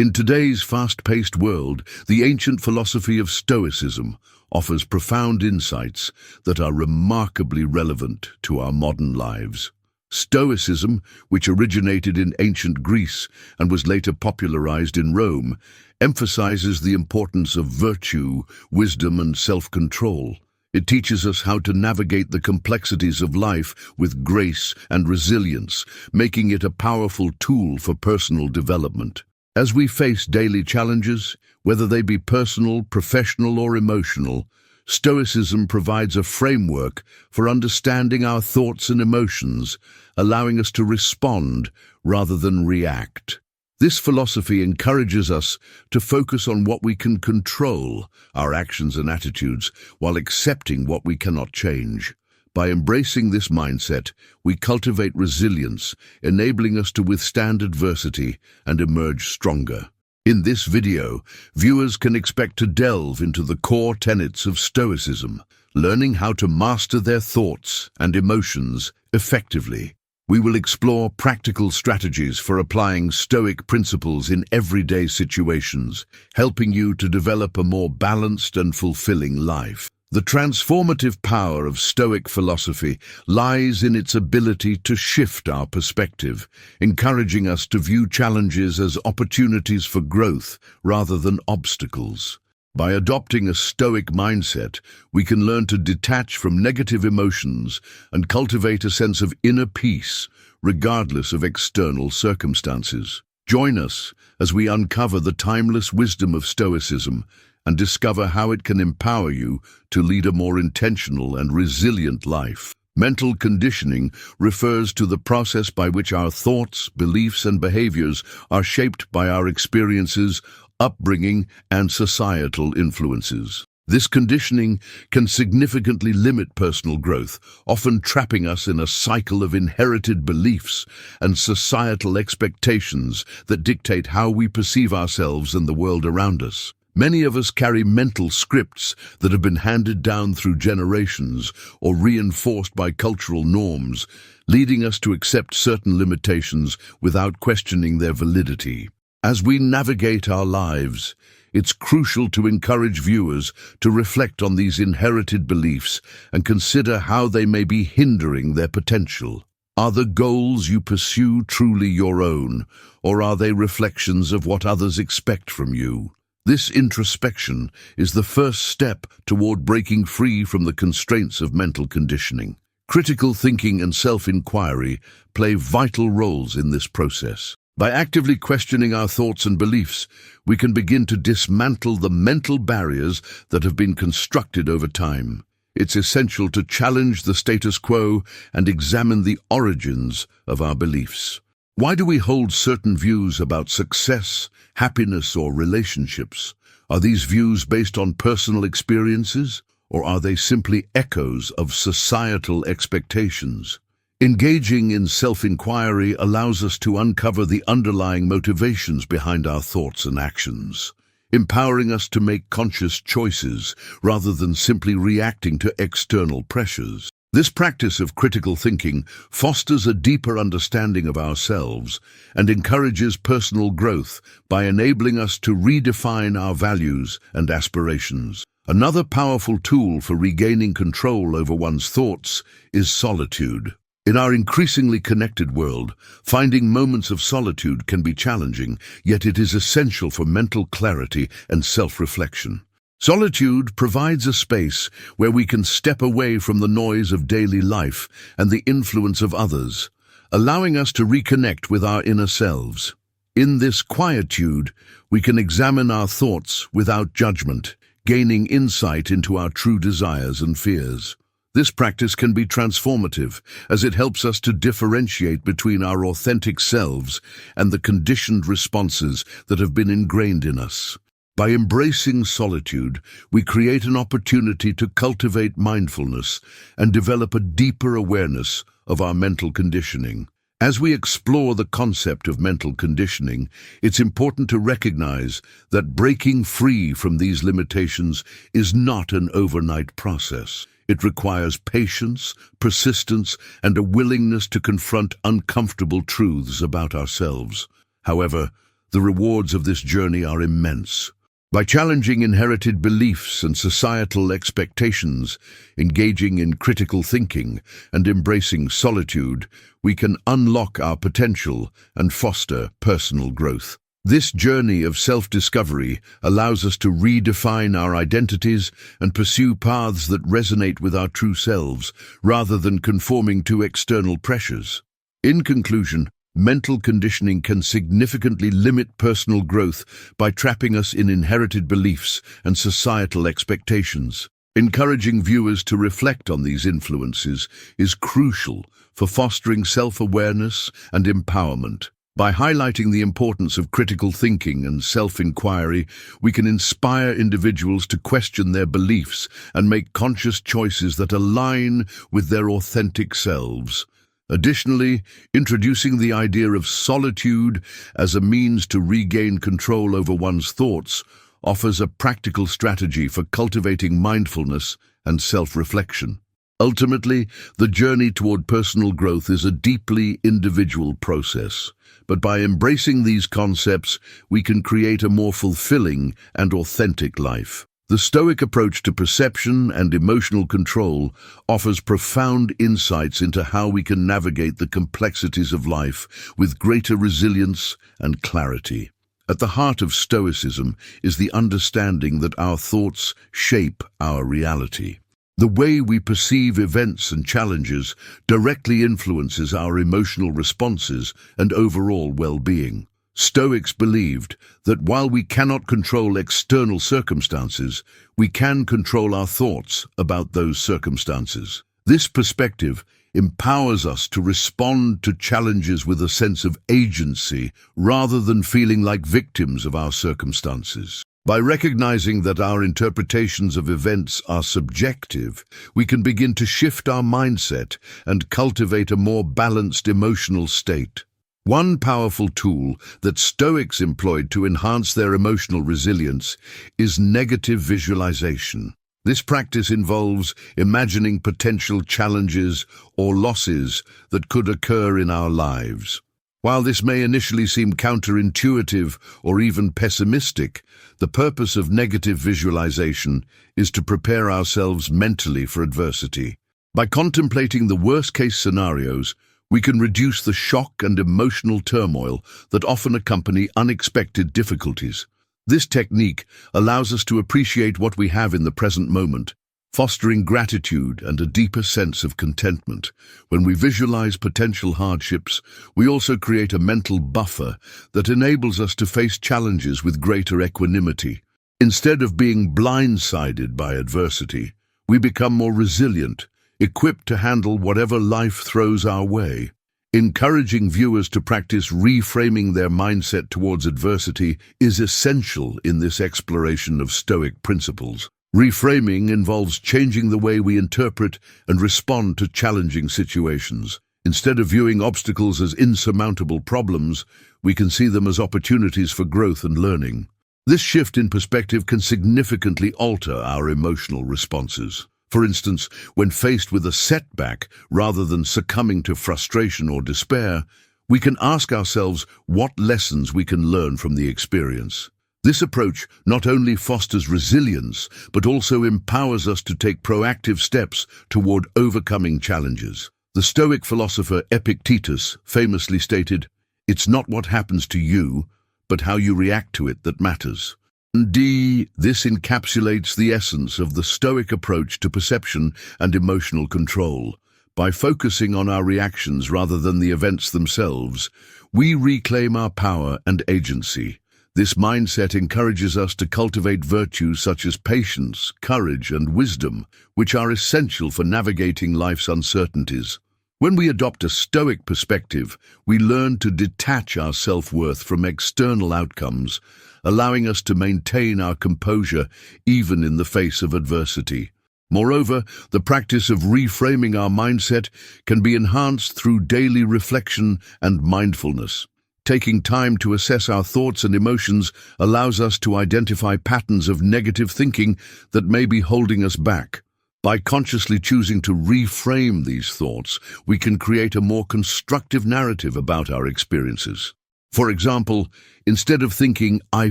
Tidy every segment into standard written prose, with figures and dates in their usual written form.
In today's fast-paced world, the ancient philosophy of Stoicism offers profound insights that are remarkably relevant to our modern lives. Stoicism, which originated in ancient Greece and was later popularized in Rome, emphasizes the importance of virtue, wisdom, and self-control. It teaches us how to navigate the complexities of life with grace and resilience, making it a powerful tool for personal development. As we face daily challenges, whether they be personal, professional, or emotional, Stoicism provides a framework for understanding our thoughts and emotions, allowing us to respond rather than react. This philosophy encourages us to focus on what we can control, our actions and attitudes, while accepting what we cannot change. By embracing this mindset, we cultivate resilience, enabling us to withstand adversity and emerge stronger. In this video, viewers can expect to delve into the core tenets of Stoicism, learning how to master their thoughts and emotions effectively. We will explore practical strategies for applying Stoic principles in everyday situations, helping you to develop a more balanced and fulfilling life. The transformative power of Stoic philosophy lies in its ability to shift our perspective, encouraging us to view challenges as opportunities for growth rather than obstacles. By adopting a Stoic mindset, we can learn to detach from negative emotions and cultivate a sense of inner peace, regardless of external circumstances. Join us as we uncover the timeless wisdom of Stoicism and discover how it can empower you to lead a more intentional and resilient life. Mental conditioning refers to the process by which our thoughts, beliefs, and behaviors are shaped by our experiences, upbringing, and societal influences. This conditioning can significantly limit personal growth, often trapping us in a cycle of inherited beliefs and societal expectations that dictate how we perceive ourselves and the world around us. Many of us carry mental scripts that have been handed down through generations or reinforced by cultural norms, leading us to accept certain limitations without questioning their validity. As we navigate our lives, it's crucial to encourage viewers to reflect on these inherited beliefs and consider how they may be hindering their potential. Are the goals you pursue truly your own, or are they reflections of what others expect from you? This introspection is the first step toward breaking free from the constraints of mental conditioning. Critical thinking and self-inquiry play vital roles in this process. By actively questioning our thoughts and beliefs, we can begin to dismantle the mental barriers that have been constructed over time. It's essential to challenge the status quo and examine the origins of our beliefs. Why do we hold certain views about success, happiness, or relationships? Are these views based on personal experiences, or are they simply echoes of societal expectations? Engaging in self-inquiry allows us to uncover the underlying motivations behind our thoughts and actions, empowering us to make conscious choices rather than simply reacting to external pressures. This practice of critical thinking fosters a deeper understanding of ourselves and encourages personal growth by enabling us to redefine our values and aspirations. Another powerful tool for regaining control over one's thoughts is solitude. In our increasingly connected world, finding moments of solitude can be challenging, yet it is essential for mental clarity and self-reflection. Solitude provides a space where we can step away from the noise of daily life and the influence of others, allowing us to reconnect with our inner selves. In this quietude, we can examine our thoughts without judgment, gaining insight into our true desires and fears. This practice can be transformative, as it helps us to differentiate between our authentic selves and the conditioned responses that have been ingrained in us. By embracing solitude, we create an opportunity to cultivate mindfulness and develop a deeper awareness of our mental conditioning. As we explore the concept of mental conditioning, it's important to recognize that breaking free from these limitations is not an overnight process. It requires patience, persistence, and a willingness to confront uncomfortable truths about ourselves. However, the rewards of this journey are immense. By challenging inherited beliefs and societal expectations, engaging in critical thinking, and embracing solitude, we can unlock our potential and foster personal growth. This journey of self-discovery allows us to redefine our identities and pursue paths that resonate with our true selves, rather than conforming to external pressures. In conclusion, mental conditioning can significantly limit personal growth by trapping us in inherited beliefs and societal expectations. Encouraging viewers to reflect on these influences is crucial for fostering self-awareness and empowerment. By highlighting the importance of critical thinking and self-inquiry, we can inspire individuals to question their beliefs and make conscious choices that align with their authentic selves. Additionally, introducing the idea of solitude as a means to regain control over one's thoughts offers a practical strategy for cultivating mindfulness and self-reflection. Ultimately, the journey toward personal growth is a deeply individual process, but by embracing these concepts, we can create a more fulfilling and authentic life. The Stoic approach to perception and emotional control offers profound insights into how we can navigate the complexities of life with greater resilience and clarity. At the heart of Stoicism is the understanding that our thoughts shape our reality. The way we perceive events and challenges directly influences our emotional responses and overall well-being. Stoics believed that while we cannot control external circumstances, we can control our thoughts about those circumstances. This perspective empowers us to respond to challenges with a sense of agency rather than feeling like victims of our circumstances. By recognizing that our interpretations of events are subjective, we can begin to shift our mindset and cultivate a more balanced emotional state. One powerful tool that Stoics employed to enhance their emotional resilience is negative visualization. This practice involves imagining potential challenges or losses that could occur in our lives. While this may initially seem counterintuitive or even pessimistic, the purpose of negative visualization is to prepare ourselves mentally for adversity. By contemplating the worst-case scenarios, we can reduce the shock and emotional turmoil that often accompany unexpected difficulties. This technique allows us to appreciate what we have in the present moment, fostering gratitude and a deeper sense of contentment. When we visualize potential hardships, we also create a mental buffer that enables us to face challenges with greater equanimity. Instead of being blindsided by adversity, we become more resilient, equipped to handle whatever life throws our way. Encouraging viewers to practice reframing their mindset towards adversity is essential in this exploration of Stoic principles. Reframing involves changing the way we interpret and respond to challenging situations. Instead of viewing obstacles as insurmountable problems, we can see them as opportunities for growth and learning. This shift in perspective can significantly alter our emotional responses. For instance, when faced with a setback, rather than succumbing to frustration or despair, we can ask ourselves what lessons we can learn from the experience. This approach not only fosters resilience, but also empowers us to take proactive steps toward overcoming challenges. The Stoic philosopher Epictetus famously stated, "It's not what happens to you, but how you react to it that matters." This encapsulates the essence of the Stoic approach to perception and emotional control. By focusing on our reactions rather than the events themselves, we reclaim our power and agency. This mindset encourages us to cultivate virtues such as patience, courage, and wisdom, which are essential for navigating life's uncertainties. When we adopt a Stoic perspective, we learn to detach our self-worth from external outcomes, allowing us to maintain our composure even in the face of adversity. Moreover, the practice of reframing our mindset can be enhanced through daily reflection and mindfulness. Taking time to assess our thoughts and emotions allows us to identify patterns of negative thinking that may be holding us back. By consciously choosing to reframe these thoughts, we can create a more constructive narrative about our experiences. For example, instead of thinking, "I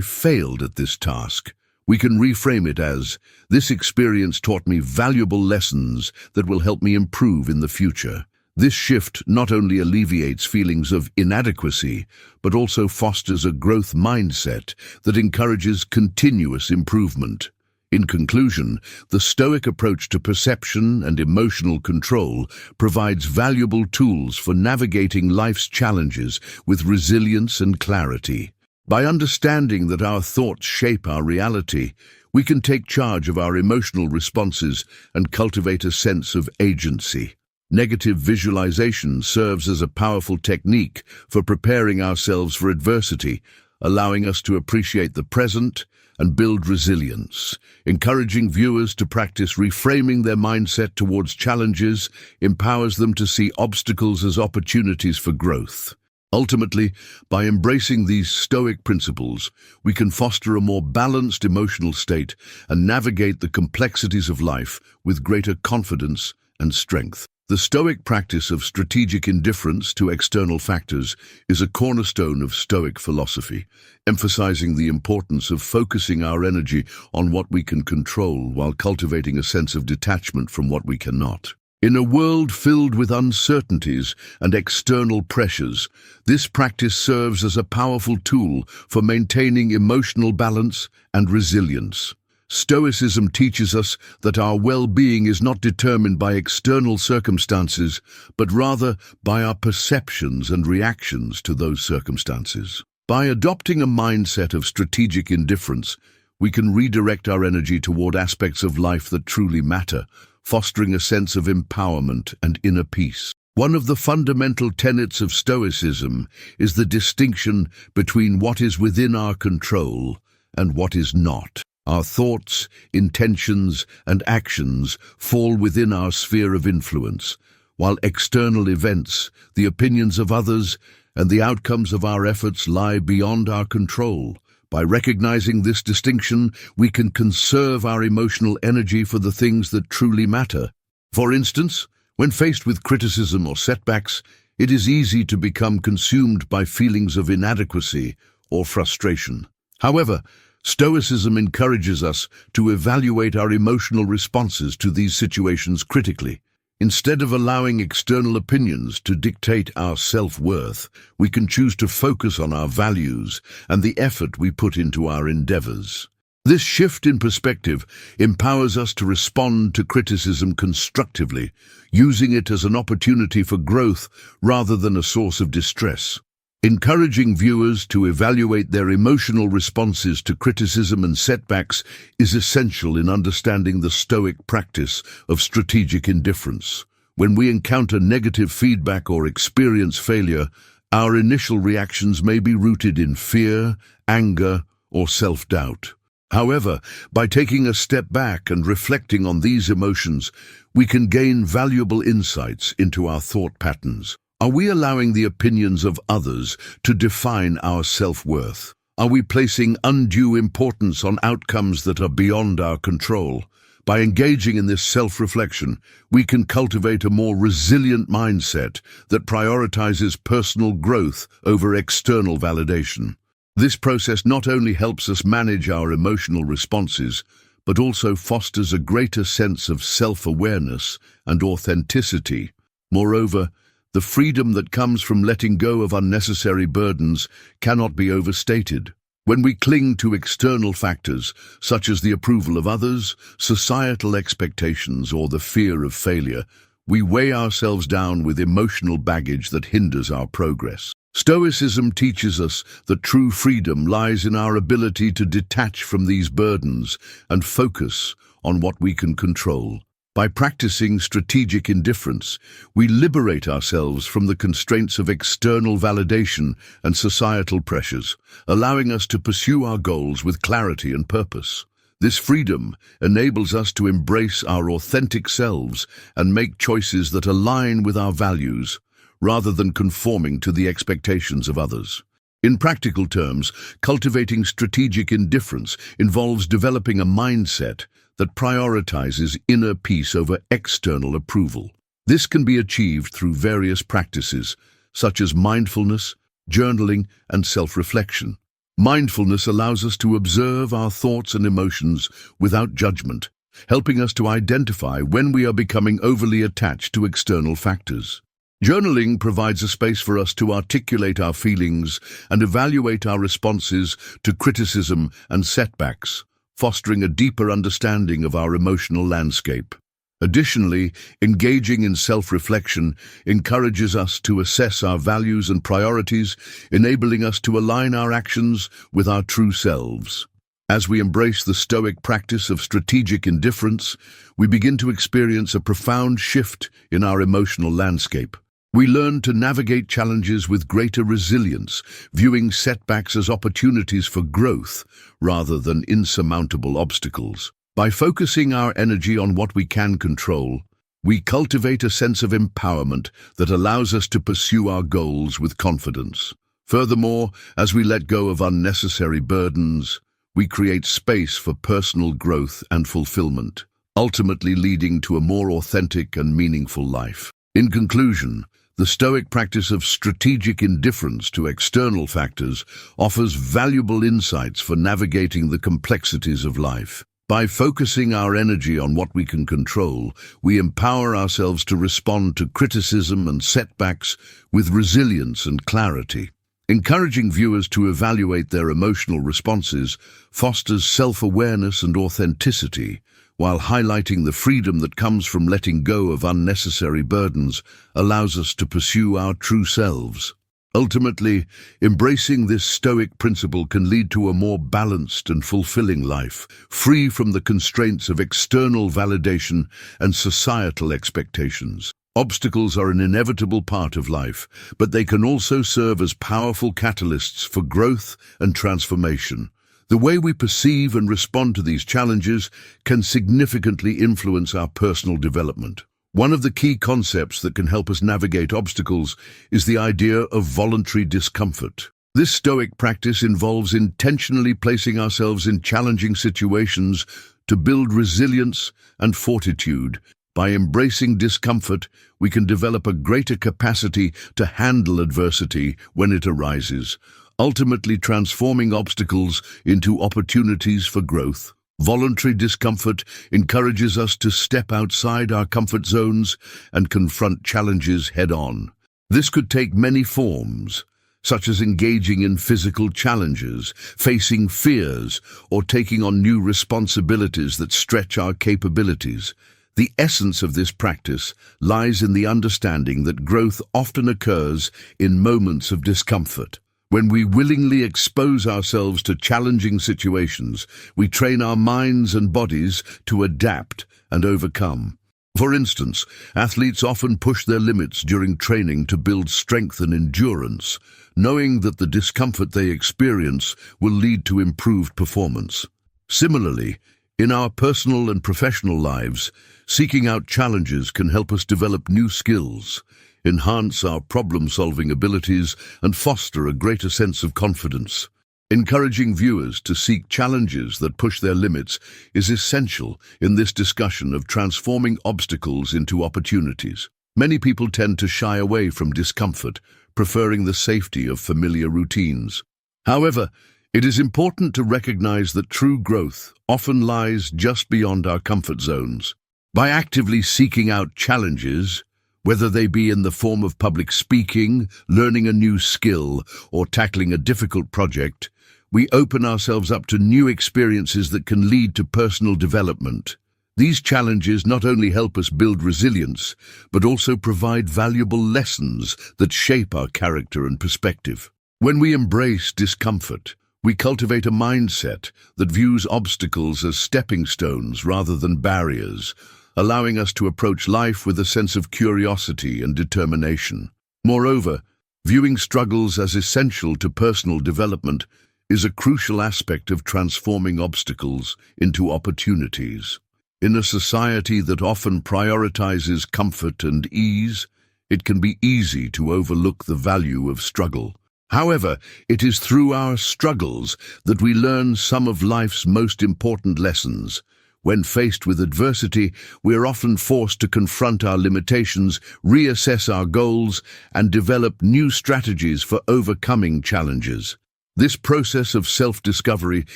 failed at this task," we can reframe it as, "This experience taught me valuable lessons that will help me improve in the future." This shift not only alleviates feelings of inadequacy, but also fosters a growth mindset that encourages continuous improvement. In conclusion, the Stoic approach to perception and emotional control provides valuable tools for navigating life's challenges with resilience and clarity. By understanding that our thoughts shape our reality, we can take charge of our emotional responses and cultivate a sense of agency. Negative visualization serves as a powerful technique for preparing ourselves for adversity, allowing us to appreciate the present and build resilience. Encouraging viewers to practice reframing their mindset towards challenges empowers them to see obstacles as opportunities for growth. Ultimately, by embracing these Stoic principles, we can foster a more balanced emotional state and navigate the complexities of life with greater confidence and strength. The Stoic practice of strategic indifference to external factors is a cornerstone of Stoic philosophy, emphasizing the importance of focusing our energy on what we can control while cultivating a sense of detachment from what we cannot. In a world filled with uncertainties and external pressures, this practice serves as a powerful tool for maintaining emotional balance and resilience. Stoicism teaches us that our well-being is not determined by external circumstances, but rather by our perceptions and reactions to those circumstances. By adopting a mindset of strategic indifference, we can redirect our energy toward aspects of life that truly matter, fostering a sense of empowerment and inner peace. One of the fundamental tenets of Stoicism is the distinction between what is within our control and what is not. Our thoughts, intentions, and actions fall within our sphere of influence, while external events, the opinions of others, and the outcomes of our efforts lie beyond our control. By recognizing this distinction, we can conserve our emotional energy for the things that truly matter. For instance, when faced with criticism or setbacks, it is easy to become consumed by feelings of inadequacy or frustration. However, Stoicism encourages us to evaluate our emotional responses to these situations critically. Instead of allowing external opinions to dictate our self-worth, we can choose to focus on our values and the effort we put into our endeavors. This shift in perspective empowers us to respond to criticism constructively, using it as an opportunity for growth rather than a source of distress. Encouraging viewers to evaluate their emotional responses to criticism and setbacks is essential in understanding the Stoic practice of strategic indifference. When we encounter negative feedback or experience failure, our initial reactions may be rooted in fear, anger, or self-doubt. However, by taking a step back and reflecting on these emotions, we can gain valuable insights into our thought patterns. Are we allowing the opinions of others to define our self-worth? Are we placing undue importance on outcomes that are beyond our control? By engaging in this self-reflection, we can cultivate a more resilient mindset that prioritizes personal growth over external validation. This process not only helps us manage our emotional responses, but also fosters a greater sense of self-awareness and authenticity. Moreover, the freedom that comes from letting go of unnecessary burdens cannot be overstated. When we cling to external factors, such as the approval of others, societal expectations, or the fear of failure, we weigh ourselves down with emotional baggage that hinders our progress. Stoicism teaches us that true freedom lies in our ability to detach from these burdens and focus on what we can control. By practicing strategic indifference, we liberate ourselves from the constraints of external validation and societal pressures, allowing us to pursue our goals with clarity and purpose. This freedom enables us to embrace our authentic selves and make choices that align with our values, rather than conforming to the expectations of others. In practical terms, cultivating strategic indifference involves developing a mindset that prioritizes inner peace over external approval. This can be achieved through various practices, such as mindfulness, journaling, and self-reflection. Mindfulness allows us to observe our thoughts and emotions without judgment, helping us to identify when we are becoming overly attached to external factors. Journaling provides a space for us to articulate our feelings and evaluate our responses to criticism and setbacks, fostering a deeper understanding of our emotional landscape. Additionally, engaging in self-reflection encourages us to assess our values and priorities, enabling us to align our actions with our true selves. As we embrace the Stoic practice of strategic indifference, we begin to experience a profound shift in our emotional landscape. We learn to navigate challenges with greater resilience, viewing setbacks as opportunities for growth rather than insurmountable obstacles. By focusing our energy on what we can control, we cultivate a sense of empowerment that allows us to pursue our goals with confidence. Furthermore, as we let go of unnecessary burdens, we create space for personal growth and fulfillment, ultimately leading to a more authentic and meaningful life. In conclusion, the Stoic practice of strategic indifference to external factors offers valuable insights for navigating the complexities of life. By focusing our energy on what we can control, we empower ourselves to respond to criticism and setbacks with resilience and clarity. Encouraging viewers to evaluate their emotional responses fosters self-awareness and authenticity, while highlighting the freedom that comes from letting go of unnecessary burdens allows us to pursue our true selves. Ultimately, embracing this Stoic principle can lead to a more balanced and fulfilling life, free from the constraints of external validation and societal expectations. Obstacles are an inevitable part of life, but they can also serve as powerful catalysts for growth and transformation. The way we perceive and respond to these challenges can significantly influence our personal development. One of the key concepts that can help us navigate obstacles is the idea of voluntary discomfort. This Stoic practice involves intentionally placing ourselves in challenging situations to build resilience and fortitude. By embracing discomfort, we can develop a greater capacity to handle adversity when it arises, ultimately transforming obstacles into opportunities for growth. Voluntary discomfort encourages us to step outside our comfort zones and confront challenges head-on. This could take many forms, such as engaging in physical challenges, facing fears, or taking on new responsibilities that stretch our capabilities. The essence of this practice lies in the understanding that growth often occurs in moments of discomfort. When we willingly expose ourselves to challenging situations, we train our minds and bodies to adapt and overcome. For instance, athletes often push their limits during training to build strength and endurance, knowing that the discomfort they experience will lead to improved performance. Similarly, in our personal and professional lives, seeking out challenges can help us develop new skills, enhance our problem-solving abilities, and foster a greater sense of confidence. Encouraging viewers to seek challenges that push their limits is essential in this discussion of transforming obstacles into opportunities. Many people tend to shy away from discomfort, preferring the safety of familiar routines. However, it is important to recognize that true growth often lies just beyond our comfort zones. By actively seeking out challenges, whether they be in the form of public speaking, learning a new skill, or tackling a difficult project, we open ourselves up to new experiences that can lead to personal development. These challenges not only help us build resilience, but also provide valuable lessons that shape our character and perspective. When we embrace discomfort, we cultivate a mindset that views obstacles as stepping stones rather than barriers, allowing us to approach life with a sense of curiosity and determination. Moreover, viewing struggles as essential to personal development is a crucial aspect of transforming obstacles into opportunities. In a society that often prioritizes comfort and ease, it can be easy to overlook the value of struggle. However, it is through our struggles that we learn some of life's most important lessons. When faced with adversity, we are often forced to confront our limitations, reassess our goals, and develop new strategies for overcoming challenges. This process of self-discovery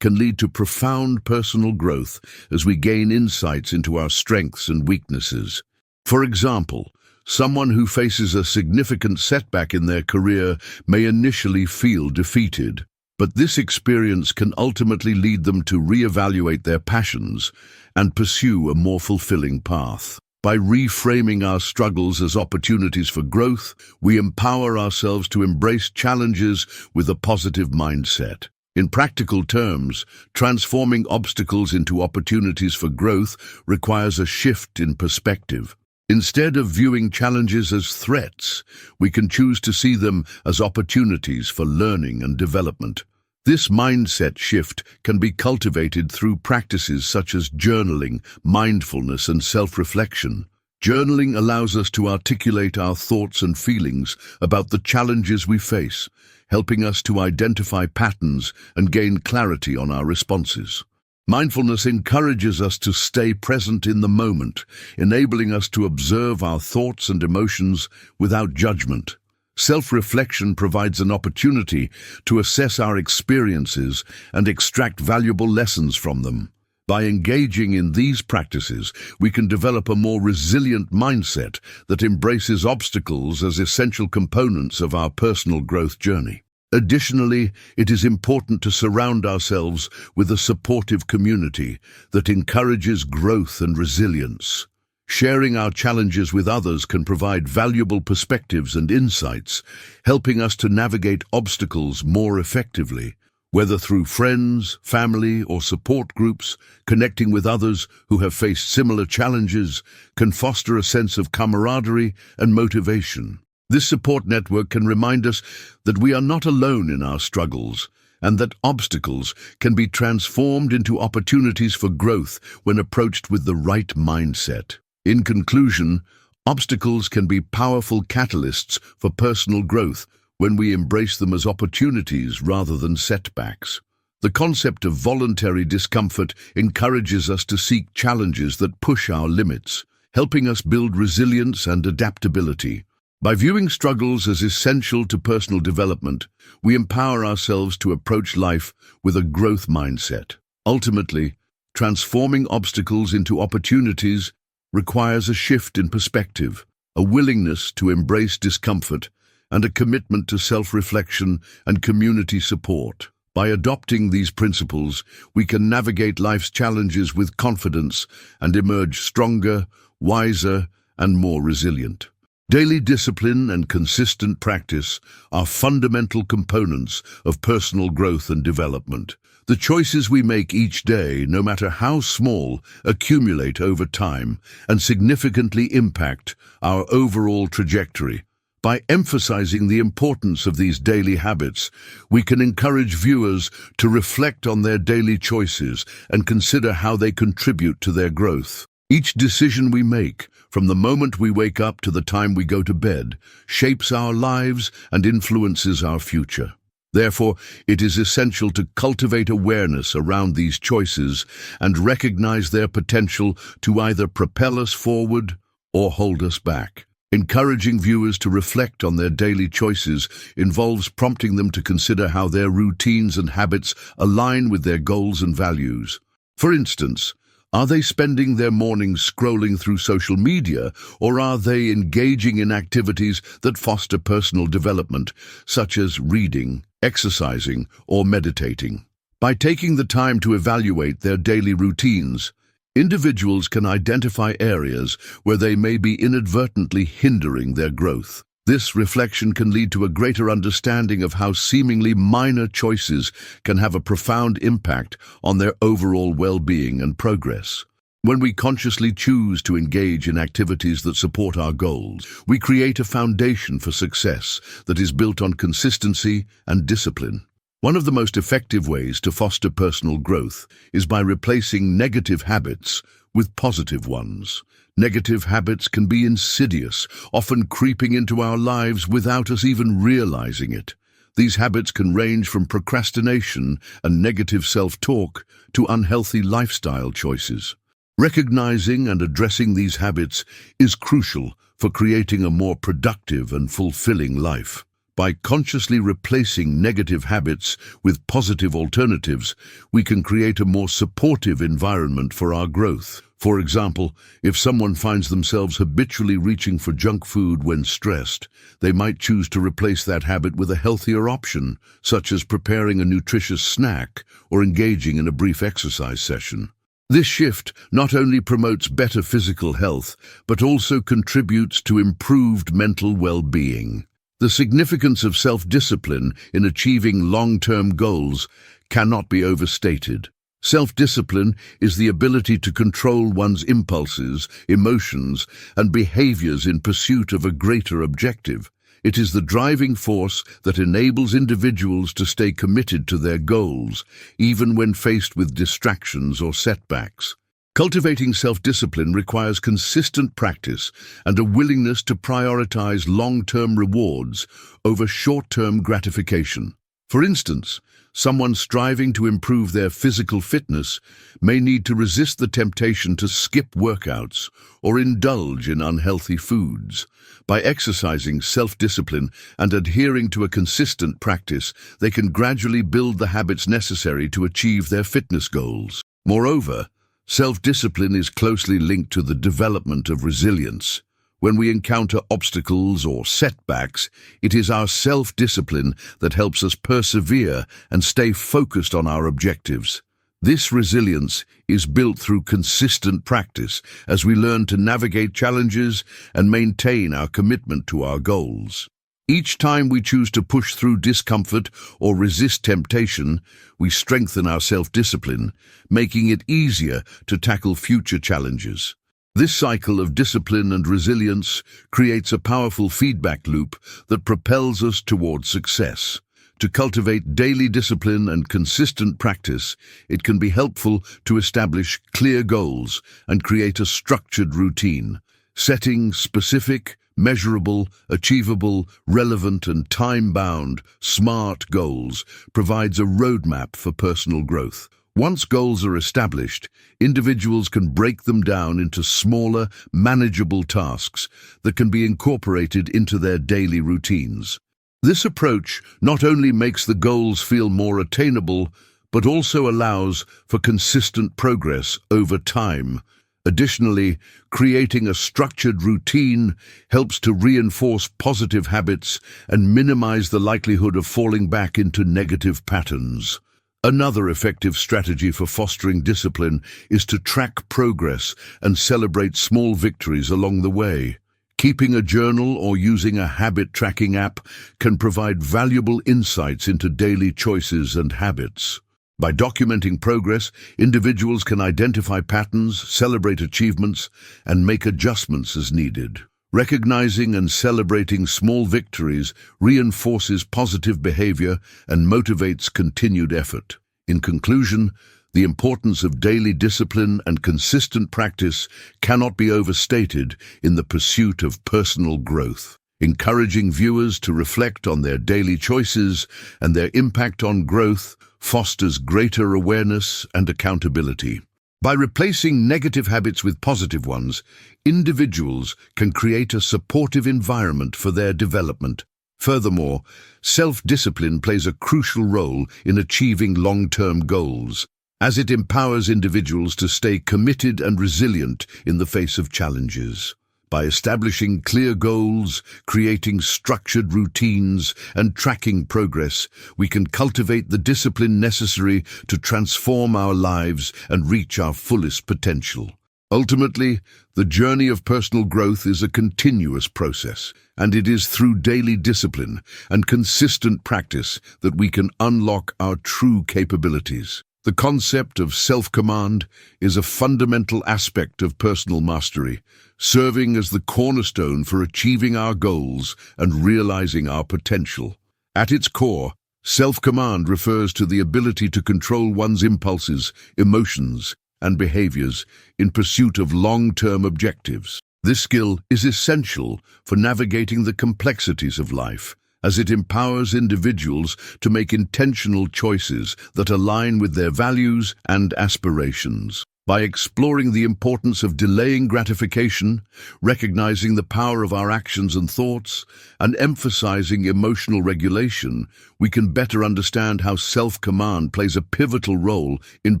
can lead to profound personal growth as we gain insights into our strengths and weaknesses. For example, someone who faces a significant setback in their career may initially feel defeated, but this experience can ultimately lead them to reevaluate their passions and pursue a more fulfilling path. By reframing our struggles as opportunities for growth, we empower ourselves to embrace challenges with a positive mindset. In practical terms, transforming obstacles into opportunities for growth requires a shift in perspective. Instead of viewing challenges as threats, we can choose to see them as opportunities for learning and development. This mindset shift can be cultivated through practices such as journaling, mindfulness, and self-reflection. Journaling allows us to articulate our thoughts and feelings about the challenges we face, helping us to identify patterns and gain clarity on our responses. Mindfulness encourages us to stay present in the moment, enabling us to observe our thoughts and emotions without judgment. Self-reflection provides an opportunity to assess our experiences and extract valuable lessons from them. By engaging in these practices, we can develop a more resilient mindset that embraces obstacles as essential components of our personal growth journey. Additionally, it is important to surround ourselves with a supportive community that encourages growth and resilience. Sharing our challenges with others can provide valuable perspectives and insights, helping us to navigate obstacles more effectively. Whether through friends, family, or support groups, connecting with others who have faced similar challenges can foster a sense of camaraderie and motivation. This support network can remind us that we are not alone in our struggles, and that obstacles can be transformed into opportunities for growth when approached with the right mindset. In conclusion, obstacles can be powerful catalysts for personal growth when we embrace them as opportunities rather than setbacks. The concept of voluntary discomfort encourages us to seek challenges that push our limits, helping us build resilience and adaptability. By viewing struggles as essential to personal development, we empower ourselves to approach life with a growth mindset. Ultimately, transforming obstacles into opportunities requires a shift in perspective, a willingness to embrace discomfort, and a commitment to self-reflection and community support. By adopting these principles, we can navigate life's challenges with confidence and emerge stronger, wiser, and more resilient. Daily discipline and consistent practice are fundamental components of personal growth and development. The choices we make each day, no matter how small, accumulate over time and significantly impact our overall trajectory. By emphasizing the importance of these daily habits, we can encourage viewers to reflect on their daily choices and consider how they contribute to their growth. Each decision we make, from the moment we wake up to the time we go to bed, shapes our lives and influences our future. Therefore, it is essential to cultivate awareness around these choices and recognize their potential to either propel us forward or hold us back. Encouraging viewers to reflect on their daily choices involves prompting them to consider how their routines and habits align with their goals and values. For instance, are they spending their mornings scrolling through social media, or are they engaging in activities that foster personal development, such as reading, exercising, or meditating? By taking the time to evaluate their daily routines, individuals can identify areas where they may be inadvertently hindering their growth. This reflection can lead to a greater understanding of how seemingly minor choices can have a profound impact on their overall well-being and progress. When we consciously choose to engage in activities that support our goals, we create a foundation for success that is built on consistency and discipline. One of the most effective ways to foster personal growth is by replacing negative habits with positive ones. Negative habits can be insidious, often creeping into our lives without us even realizing it. These habits can range from procrastination and negative self-talk to unhealthy lifestyle choices. Recognizing and addressing these habits is crucial for creating a more productive and fulfilling life. By consciously replacing negative habits with positive alternatives, we can create a more supportive environment for our growth. For example, if someone finds themselves habitually reaching for junk food when stressed, they might choose to replace that habit with a healthier option, such as preparing a nutritious snack or engaging in a brief exercise session. This shift not only promotes better physical health, but also contributes to improved mental well-being. The significance of self-discipline in achieving long-term goals cannot be overstated. Self-discipline is the ability to control one's impulses, emotions, and behaviors in pursuit of a greater objective. It is the driving force that enables individuals to stay committed to their goals, even when faced with distractions or setbacks. Cultivating self-discipline requires consistent practice and a willingness to prioritize long-term rewards over short-term gratification. For instance, someone striving to improve their physical fitness may need to resist the temptation to skip workouts or indulge in unhealthy foods. By exercising self-discipline and adhering to a consistent practice, they can gradually build the habits necessary to achieve their fitness goals. Moreover, self-discipline is closely linked to the development of resilience. When we encounter obstacles or setbacks, it is our self-discipline that helps us persevere and stay focused on our objectives. This resilience is built through consistent practice as we learn to navigate challenges and maintain our commitment to our goals. Each time we choose to push through discomfort or resist temptation, we strengthen our self-discipline, making it easier to tackle future challenges. This cycle of discipline and resilience creates a powerful feedback loop that propels us towards success. To cultivate daily discipline and consistent practice, it can be helpful to establish clear goals and create a structured routine. Setting specific, measurable, achievable, relevant, and time-bound, SMART goals provides a roadmap for personal growth. Once goals are established, individuals can break them down into smaller, manageable tasks that can be incorporated into their daily routines. This approach not only makes the goals feel more attainable, but also allows for consistent progress over time. Additionally, creating a structured routine helps to reinforce positive habits and minimize the likelihood of falling back into negative patterns. Another effective strategy for fostering discipline is to track progress and celebrate small victories along the way. Keeping a journal or using a habit tracking app can provide valuable insights into daily choices and habits. By documenting progress, individuals can identify patterns, celebrate achievements, and make adjustments as needed. Recognizing and celebrating small victories reinforces positive behavior and motivates continued effort. In conclusion, the importance of daily discipline and consistent practice cannot be overstated in the pursuit of personal growth. Encouraging viewers to reflect on their daily choices and their impact on growth fosters greater awareness and accountability. By replacing negative habits with positive ones, individuals can create a supportive environment for their development. Furthermore, self-discipline plays a crucial role in achieving long-term goals, as it empowers individuals to stay committed and resilient in the face of challenges. By establishing clear goals, creating structured routines, and tracking progress, we can cultivate the discipline necessary to transform our lives and reach our fullest potential. Ultimately, the journey of personal growth is a continuous process, and it is through daily discipline and consistent practice that we can unlock our true capabilities. The concept of self-command is a fundamental aspect of personal mastery, serving as the cornerstone for achieving our goals and realizing our potential. At its core, self-command refers to the ability to control one's impulses, emotions, and behaviors in pursuit of long-term objectives. This skill is essential for navigating the complexities of life as it empowers individuals to make intentional choices that align with their values and aspirations. By exploring the importance of delaying gratification, recognizing the power of our actions and thoughts, and emphasizing emotional regulation, we can better understand how self-command plays a pivotal role in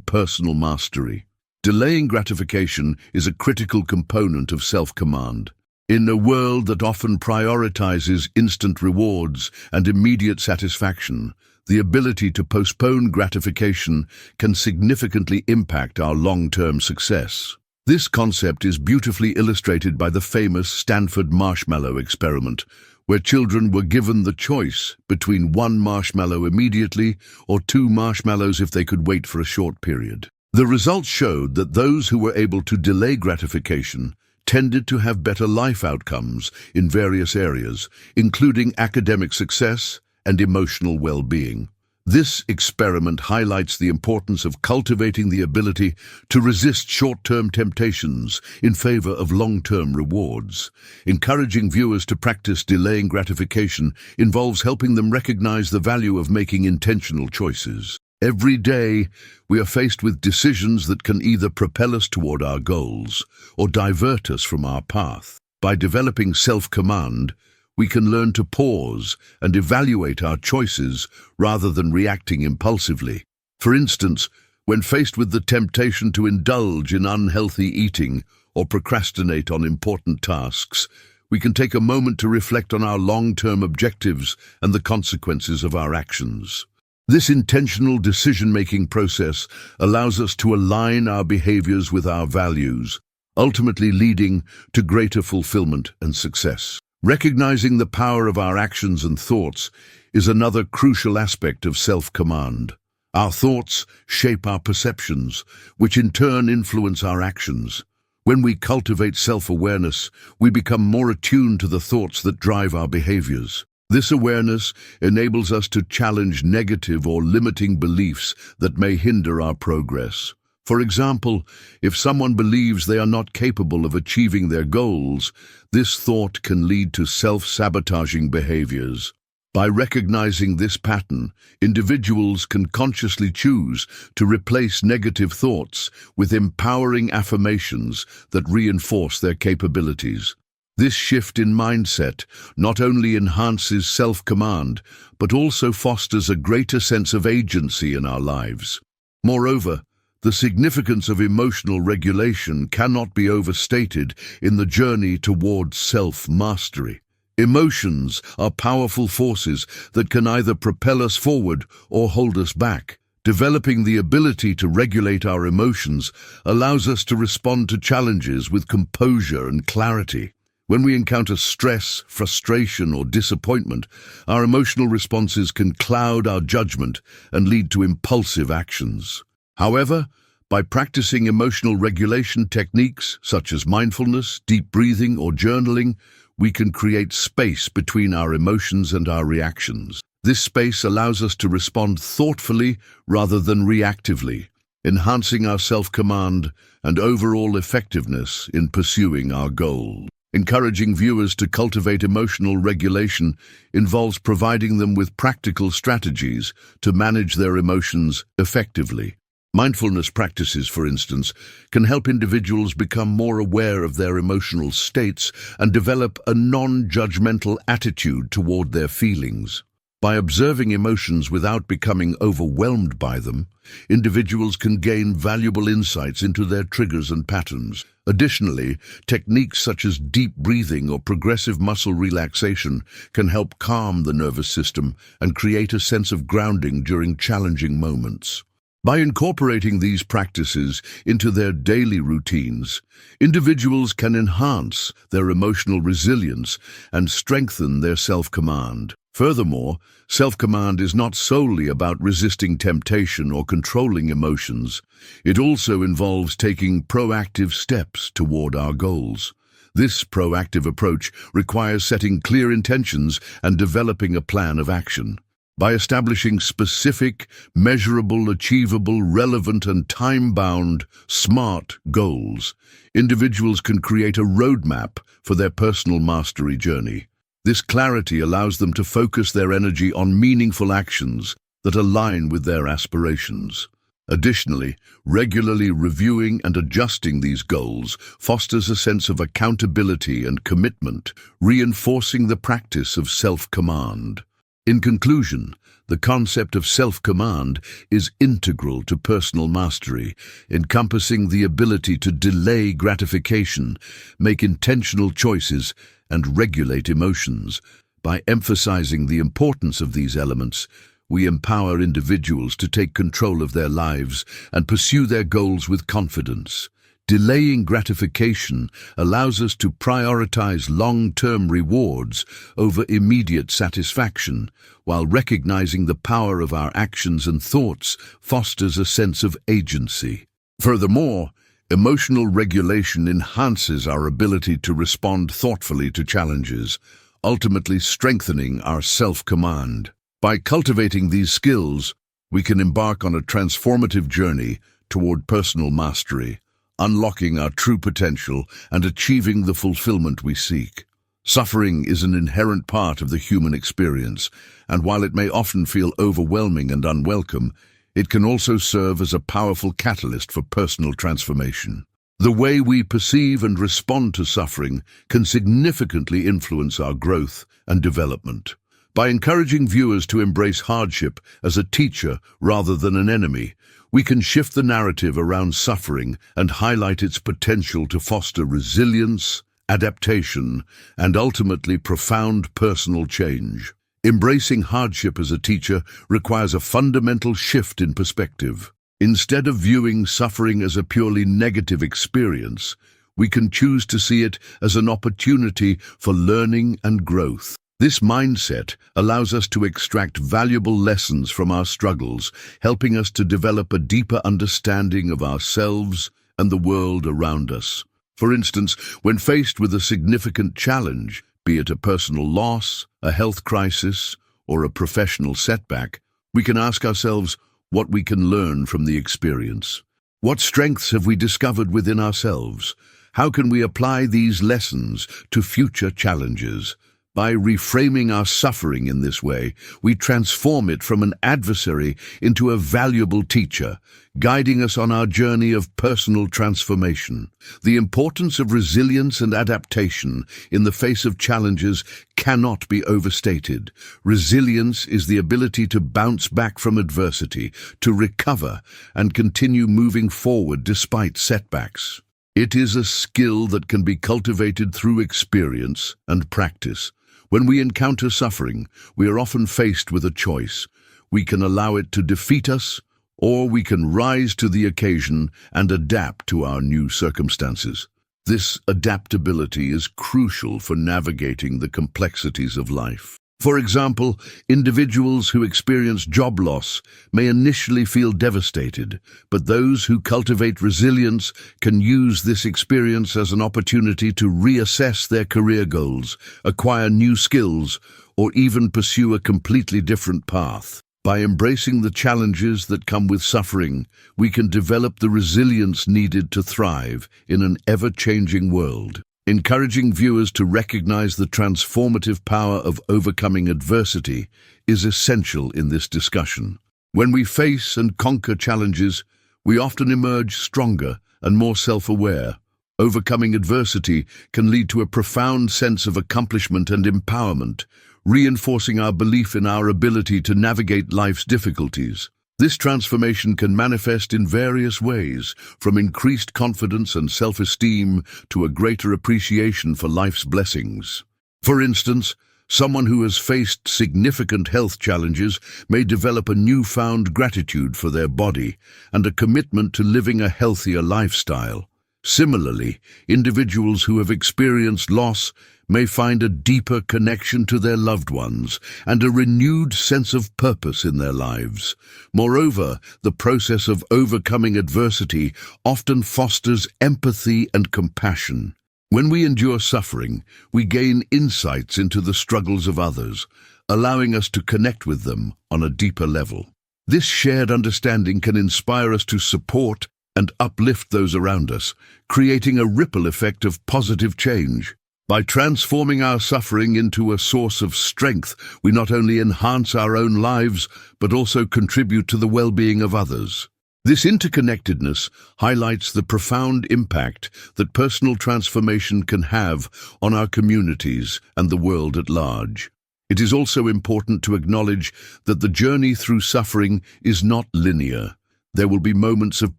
personal mastery. Delaying gratification is a critical component of self-command. In a world that often prioritizes instant rewards and immediate satisfaction, the ability to postpone gratification can significantly impact our long-term success. This concept is beautifully illustrated by the famous Stanford marshmallow experiment, where children were given the choice between one marshmallow immediately or two marshmallows if they could wait for a short period. The results showed that those who were able to delay gratification tended to have better life outcomes in various areas, including academic success and emotional well-being. This experiment highlights the importance of cultivating the ability to resist short-term temptations in favor of long-term rewards. Encouraging viewers to practice delaying gratification involves helping them recognize the value of making intentional choices. Every day, we are faced with decisions that can either propel us toward our goals or divert us from our path. By developing self-command, we can learn to pause and evaluate our choices rather than reacting impulsively. For instance, when faced with the temptation to indulge in unhealthy eating or procrastinate on important tasks, we can take a moment to reflect on our long-term objectives and the consequences of our actions. This intentional decision-making process allows us to align our behaviors with our values, ultimately leading to greater fulfillment and success. Recognizing the power of our actions and thoughts is another crucial aspect of self-command. Our thoughts shape our perceptions, which in turn influence our actions. When we cultivate self-awareness, we become more attuned to the thoughts that drive our behaviors. This awareness enables us to challenge negative or limiting beliefs that may hinder our progress. For example, if someone believes they are not capable of achieving their goals, this thought can lead to self-sabotaging behaviors. By recognizing this pattern, individuals can consciously choose to replace negative thoughts with empowering affirmations that reinforce their capabilities. This shift in mindset not only enhances self-command, but also fosters a greater sense of agency in our lives. Moreover, the significance of emotional regulation cannot be overstated in the journey towards self-mastery. Emotions are powerful forces that can either propel us forward or hold us back. Developing the ability to regulate our emotions allows us to respond to challenges with composure and clarity. When we encounter stress, frustration, or disappointment, our emotional responses can cloud our judgment and lead to impulsive actions. However, by practicing emotional regulation techniques such as mindfulness, deep breathing, or journaling, we can create space between our emotions and our reactions. This space allows us to respond thoughtfully rather than reactively, enhancing our self-command and overall effectiveness in pursuing our goals. Encouraging viewers to cultivate emotional regulation involves providing them with practical strategies to manage their emotions effectively. Mindfulness practices, for instance, can help individuals become more aware of their emotional states and develop a non-judgmental attitude toward their feelings. By observing emotions without becoming overwhelmed by them, individuals can gain valuable insights into their triggers and patterns. Additionally, techniques such as deep breathing or progressive muscle relaxation can help calm the nervous system and create a sense of grounding during challenging moments. By incorporating these practices into their daily routines, individuals can enhance their emotional resilience and strengthen their self-command. Furthermore, self-command is not solely about resisting temptation or controlling emotions. It also involves taking proactive steps toward our goals. This proactive approach requires setting clear intentions and developing a plan of action. By establishing specific, measurable, achievable, relevant, and time-bound, SMART goals, individuals can create a roadmap for their personal mastery journey. This clarity allows them to focus their energy on meaningful actions that align with their aspirations. Additionally, regularly reviewing and adjusting these goals fosters a sense of accountability and commitment, reinforcing the practice of self-command. In conclusion, the concept of self-command is integral to personal mastery, encompassing the ability to delay gratification, make intentional choices, and regulate emotions. By emphasizing the importance of these elements, we empower individuals to take control of their lives and pursue their goals with confidence. Delaying gratification allows us to prioritize long-term rewards over immediate satisfaction, while recognizing the power of our actions and thoughts fosters a sense of agency. Furthermore, emotional regulation enhances our ability to respond thoughtfully to challenges, ultimately strengthening our self-command. By cultivating these skills, we can embark on a transformative journey toward personal mastery, unlocking our true potential and achieving the fulfillment we seek. Suffering is an inherent part of the human experience, and while it may often feel overwhelming and unwelcome, it can also serve as a powerful catalyst for personal transformation. The way we perceive and respond to suffering can significantly influence our growth and development. By encouraging viewers to embrace hardship as a teacher rather than an enemy, we can shift the narrative around suffering and highlight its potential to foster resilience, adaptation, and ultimately profound personal change. Embracing hardship as a teacher requires a fundamental shift in perspective. Instead of viewing suffering as a purely negative experience, we can choose to see it as an opportunity for learning and growth. This mindset allows us to extract valuable lessons from our struggles, helping us to develop a deeper understanding of ourselves and the world around us. For instance, when faced with a significant challenge, be it a personal loss, a health crisis, or a professional setback, we can ask ourselves what we can learn from the experience. What strengths have we discovered within ourselves? How can we apply these lessons to future challenges? By reframing our suffering in this way, we transform it from an adversary into a valuable teacher, guiding us on our journey of personal transformation. The importance of resilience and adaptation in the face of challenges cannot be overstated. Resilience is the ability to bounce back from adversity, to recover, and continue moving forward despite setbacks. It is a skill that can be cultivated through experience and practice. When we encounter suffering, we are often faced with a choice. We can allow it to defeat us, or we can rise to the occasion and adapt to our new circumstances. This adaptability is crucial for navigating the complexities of life. For example, individuals who experience job loss may initially feel devastated, but those who cultivate resilience can use this experience as an opportunity to reassess their career goals, acquire new skills, or even pursue a completely different path. By embracing the challenges that come with suffering, we can develop the resilience needed to thrive in an ever-changing world. Encouraging viewers to recognize the transformative power of overcoming adversity is essential in this discussion. When we face and conquer challenges, we often emerge stronger and more self-aware. Overcoming adversity can lead to a profound sense of accomplishment and empowerment, reinforcing our belief in our ability to navigate life's difficulties. This transformation can manifest in various ways, from increased confidence and self-esteem to a greater appreciation for life's blessings. For instance, someone who has faced significant health challenges may develop a newfound gratitude for their body and a commitment to living a healthier lifestyle. Similarly, individuals who have experienced loss may find a deeper connection to their loved ones and a renewed sense of purpose in their lives. Moreover, the process of overcoming adversity often fosters empathy and compassion. When we endure suffering, we gain insights into the struggles of others, allowing us to connect with them on a deeper level. This shared understanding can inspire us to support and uplift those around us, creating a ripple effect of positive change. By transforming our suffering into a source of strength, we not only enhance our own lives, but also contribute to the well-being of others. This interconnectedness highlights the profound impact that personal transformation can have on our communities and the world at large. It is also important to acknowledge that the journey through suffering is not linear. There will be moments of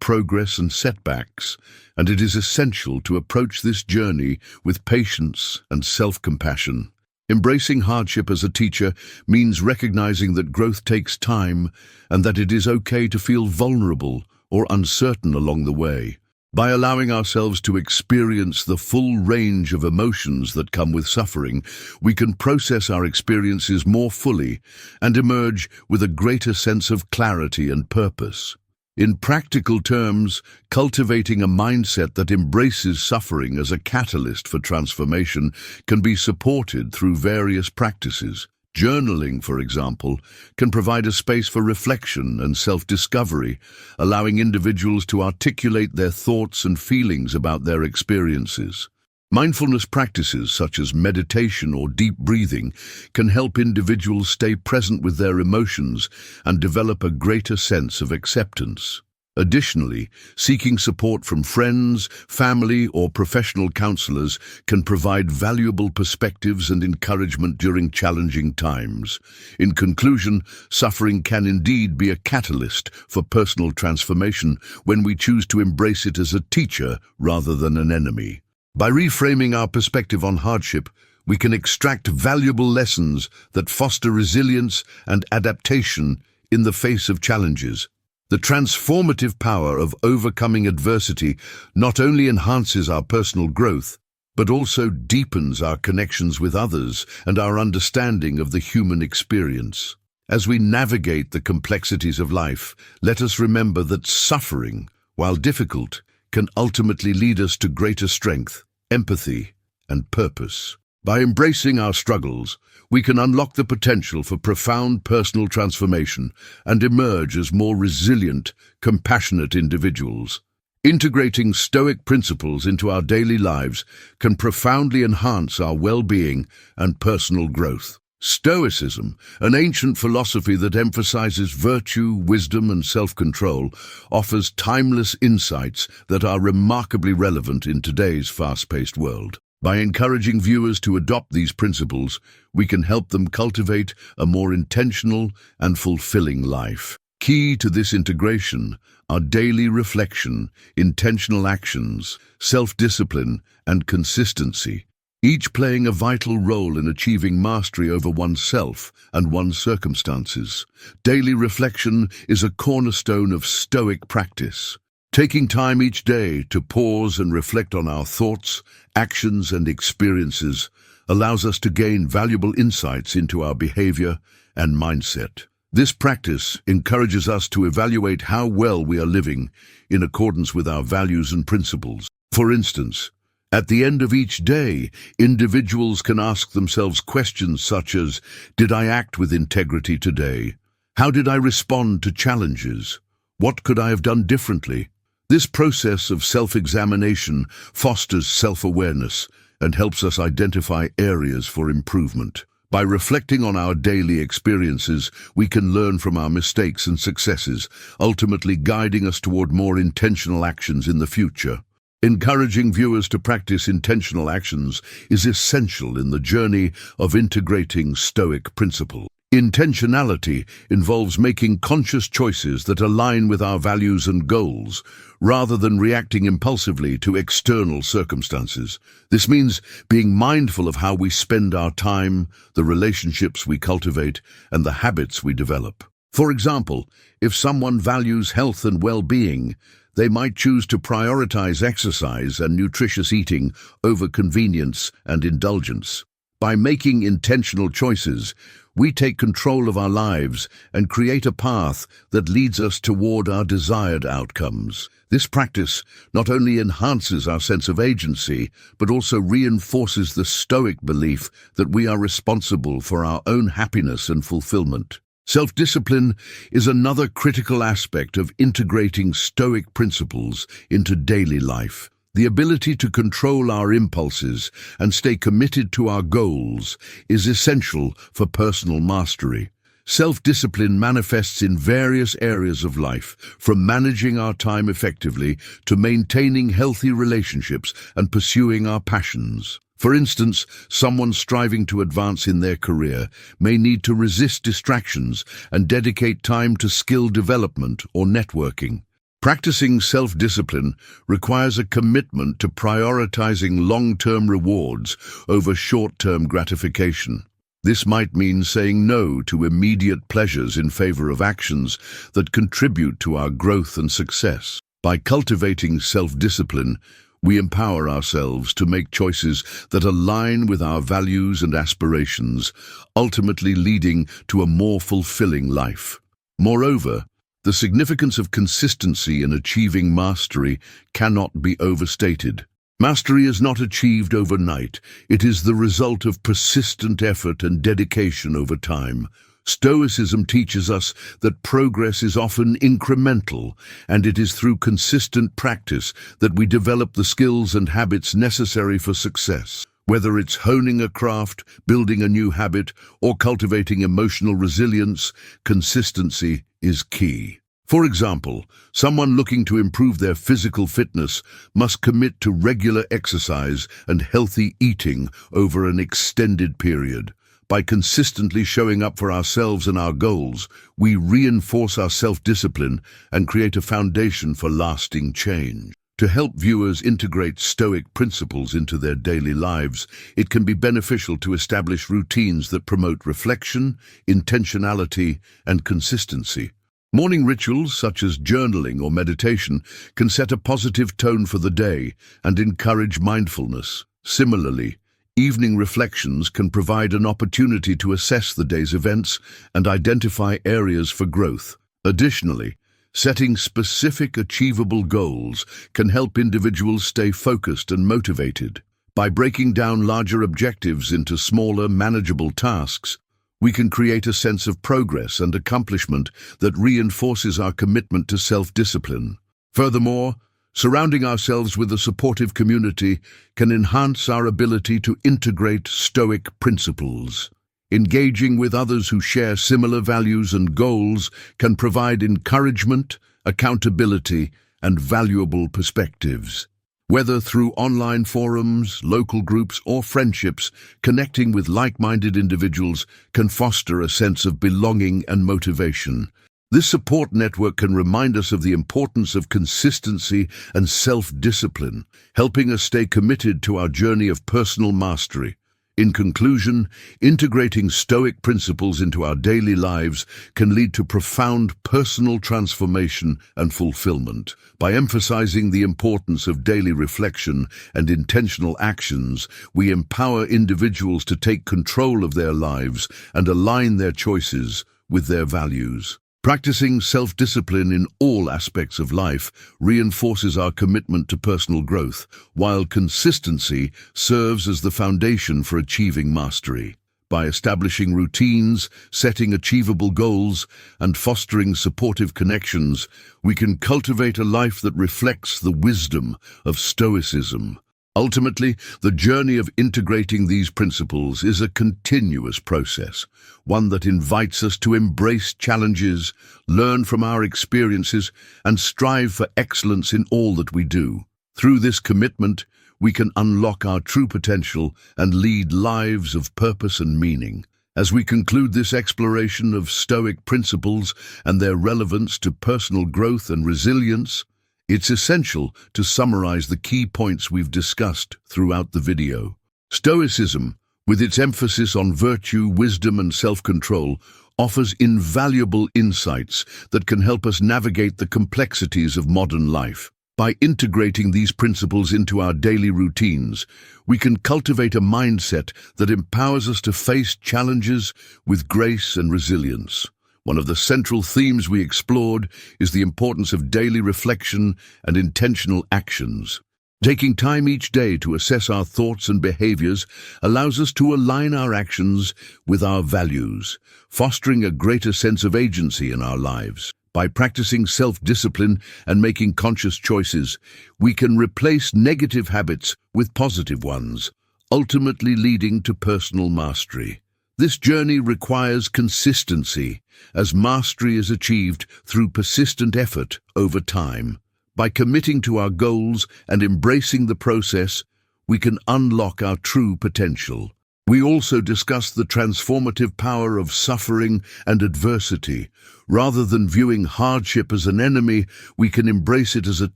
progress and setbacks, and it is essential to approach this journey with patience and self-compassion. Embracing hardship as a teacher means recognizing that growth takes time and that it is okay to feel vulnerable or uncertain along the way. By allowing ourselves to experience the full range of emotions that come with suffering, we can process our experiences more fully and emerge with a greater sense of clarity and purpose. In practical terms, cultivating a mindset that embraces suffering as a catalyst for transformation can be supported through various practices. Journaling, for example, can provide a space for reflection and self-discovery, allowing individuals to articulate their thoughts and feelings about their experiences. Mindfulness practices such as meditation or deep breathing can help individuals stay present with their emotions and develop a greater sense of acceptance. Additionally, seeking support from friends, family, or professional counselors can provide valuable perspectives and encouragement during challenging times. In conclusion, suffering can indeed be a catalyst for personal transformation when we choose to embrace it as a teacher rather than an enemy. By reframing our perspective on hardship, we can extract valuable lessons that foster resilience and adaptation in the face of challenges. The transformative power of overcoming adversity not only enhances our personal growth, but also deepens our connections with others and our understanding of the human experience. As we navigate the complexities of life, let us remember that suffering, while difficult, can ultimately lead us to greater strength, empathy, and purpose. By embracing our struggles, we can unlock the potential for profound personal transformation and emerge as more resilient, compassionate individuals. Integrating Stoic principles into our daily lives can profoundly enhance our well-being and personal growth. Stoicism, an ancient philosophy that emphasizes virtue, wisdom, and self-control, offers timeless insights that are remarkably relevant in today's fast-paced world. By encouraging viewers to adopt these principles, we can help them cultivate a more intentional and fulfilling life. Key to this integration are daily reflection, intentional actions, self-discipline, and consistency, each playing a vital role in achieving mastery over oneself and one's circumstances. Daily reflection is a cornerstone of Stoic practice. Taking time each day to pause and reflect on our thoughts, actions, and experiences allows us to gain valuable insights into our behavior and mindset. This practice encourages us to evaluate how well we are living in accordance with our values and principles. For instance, at the end of each day, individuals can ask themselves questions such as, did I act with integrity today? How did I respond to challenges? What could I have done differently? This process of self-examination fosters self-awareness and helps us identify areas for improvement. By reflecting on our daily experiences, we can learn from our mistakes and successes, ultimately guiding us toward more intentional actions in the future. Encouraging viewers to practice intentional actions is essential in the journey of integrating Stoic principles. Intentionality involves making conscious choices that align with our values and goals, rather than reacting impulsively to external circumstances. This means being mindful of how we spend our time, the relationships we cultivate, and the habits we develop. For example, if someone values health and well-being, they might choose to prioritize exercise and nutritious eating over convenience and indulgence. By making intentional choices, we take control of our lives and create a path that leads us toward our desired outcomes. This practice not only enhances our sense of agency, but also reinforces the Stoic belief that we are responsible for our own happiness and fulfillment. Self-discipline is another critical aspect of integrating Stoic principles into daily life. The ability to control our impulses and stay committed to our goals is essential for personal mastery. Self-discipline manifests in various areas of life, from managing our time effectively to maintaining healthy relationships and pursuing our passions. For instance, someone striving to advance in their career may need to resist distractions and dedicate time to skill development or networking. Practicing self-discipline requires a commitment to prioritizing long-term rewards over short-term gratification. This might mean saying no to immediate pleasures in favor of actions that contribute to our growth and success. By cultivating self-discipline, we empower ourselves to make choices that align with our values and aspirations, ultimately leading to a more fulfilling life. Moreover, the significance of consistency in achieving mastery cannot be overstated. Mastery is not achieved overnight. It is the result of persistent effort and dedication over time. Stoicism teaches us that progress is often incremental, and it is through consistent practice that we develop the skills and habits necessary for success. Whether it's honing a craft, building a new habit, or cultivating emotional resilience, consistency is key. For example, someone looking to improve their physical fitness must commit to regular exercise and healthy eating over an extended period. By consistently showing up for ourselves and our goals, we reinforce our self-discipline and create a foundation for lasting change. To help viewers integrate Stoic principles into their daily lives, it can be beneficial to establish routines that promote reflection, intentionality, and consistency. Morning rituals such as journaling or meditation can set a positive tone for the day and encourage mindfulness. Similarly, evening reflections can provide an opportunity to assess the day's events and identify areas for growth. Additionally, setting specific achievable goals can help individuals stay focused and motivated. By breaking down larger objectives into smaller, manageable tasks, we can create a sense of progress and accomplishment that reinforces our commitment to self-discipline. Furthermore, surrounding ourselves with a supportive community can enhance our ability to integrate Stoic principles. Engaging with others who share similar values and goals can provide encouragement, accountability, and valuable perspectives. Whether through online forums, local groups, or friendships, connecting with like-minded individuals can foster a sense of belonging and motivation. This support network can remind us of the importance of consistency and self-discipline, helping us stay committed to our journey of personal mastery. In conclusion, integrating Stoic principles into our daily lives can lead to profound personal transformation and fulfillment. By emphasizing the importance of daily reflection and intentional actions, we empower individuals to take control of their lives and align their choices with their values. Practicing self-discipline in all aspects of life reinforces our commitment to personal growth, while consistency serves as the foundation for achieving mastery. By establishing routines, setting achievable goals, and fostering supportive connections, we can cultivate a life that reflects the wisdom of Stoicism. Ultimately, the journey of integrating these principles is a continuous process, one that invites us to embrace challenges, learn from our experiences, and strive for excellence in all that we do. Through this commitment, we can unlock our true potential and lead lives of purpose and meaning. As we conclude this exploration of Stoic principles and their relevance to personal growth and resilience, it's essential to summarize the key points we've discussed throughout the video. Stoicism, with its emphasis on virtue, wisdom, and self-control, offers invaluable insights that can help us navigate the complexities of modern life. By integrating these principles into our daily routines, we can cultivate a mindset that empowers us to face challenges with grace and resilience. One of the central themes we explored is the importance of daily reflection and intentional actions. Taking time each day to assess our thoughts and behaviors allows us to align our actions with our values, fostering a greater sense of agency in our lives. By practicing self-discipline and making conscious choices, we can replace negative habits with positive ones, ultimately leading to personal mastery. This journey requires consistency, as mastery is achieved through persistent effort over time. By committing to our goals and embracing the process, we can unlock our true potential. We also discuss the transformative power of suffering and adversity. Rather than viewing hardship as an enemy, we can embrace it as a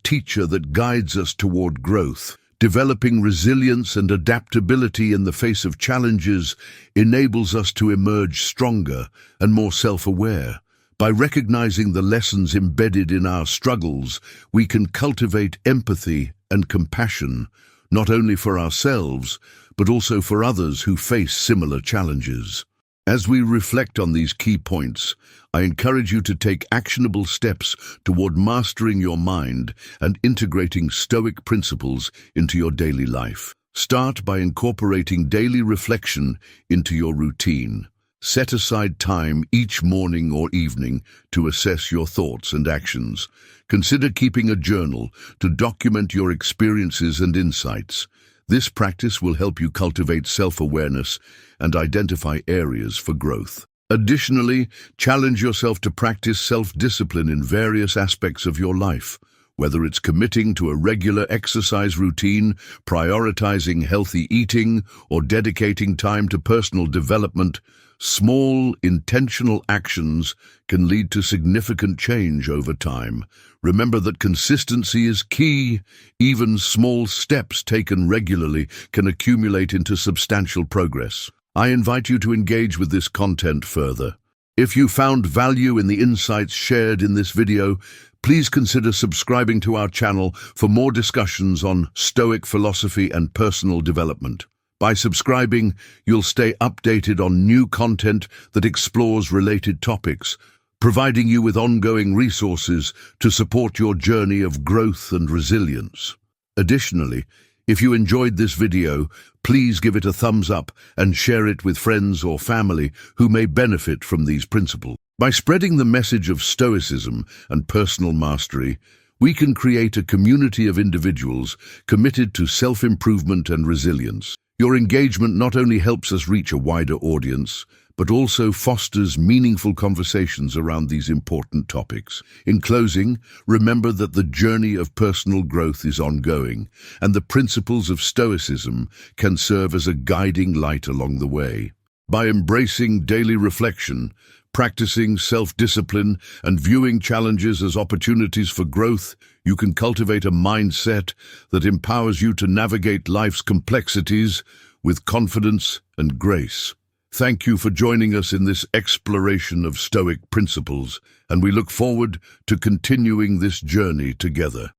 teacher that guides us toward growth. Developing resilience and adaptability in the face of challenges enables us to emerge stronger and more self-aware. By recognizing the lessons embedded in our struggles, we can cultivate empathy and compassion, not only for ourselves, but also for others who face similar challenges. As we reflect on these key points, I encourage you to take actionable steps toward mastering your mind and integrating Stoic principles into your daily life. Start by incorporating daily reflection into your routine. Set aside time each morning or evening to assess your thoughts and actions. Consider keeping a journal to document your experiences and insights. This practice will help you cultivate self-awareness and identify areas for growth. Additionally, challenge yourself to practice self-discipline in various aspects of your life. Whether it's committing to a regular exercise routine, prioritizing healthy eating, or dedicating time to personal development, small, intentional actions can lead to significant change over time. Remember that consistency is key. Even small steps taken regularly can accumulate into substantial progress. I invite you to engage with this content further. If you found value in the insights shared in this video, please consider subscribing to our channel for more discussions on Stoic philosophy and personal development. By subscribing, you'll stay updated on new content that explores related topics, providing you with ongoing resources to support your journey of growth and resilience. Additionally, if you enjoyed this video, please give it a thumbs up and share it with friends or family who may benefit from these principles. By spreading the message of Stoicism and personal mastery, we can create a community of individuals committed to self-improvement and resilience. Your engagement not only helps us reach a wider audience, but also fosters meaningful conversations around these important topics. In closing, remember that the journey of personal growth is ongoing, and the principles of Stoicism can serve as a guiding light along the way. By embracing daily reflection, practicing self-discipline, and viewing challenges as opportunities for growth, you can cultivate a mindset that empowers you to navigate life's complexities with confidence and grace. Thank you for joining us in this exploration of Stoic principles, and we look forward to continuing this journey together.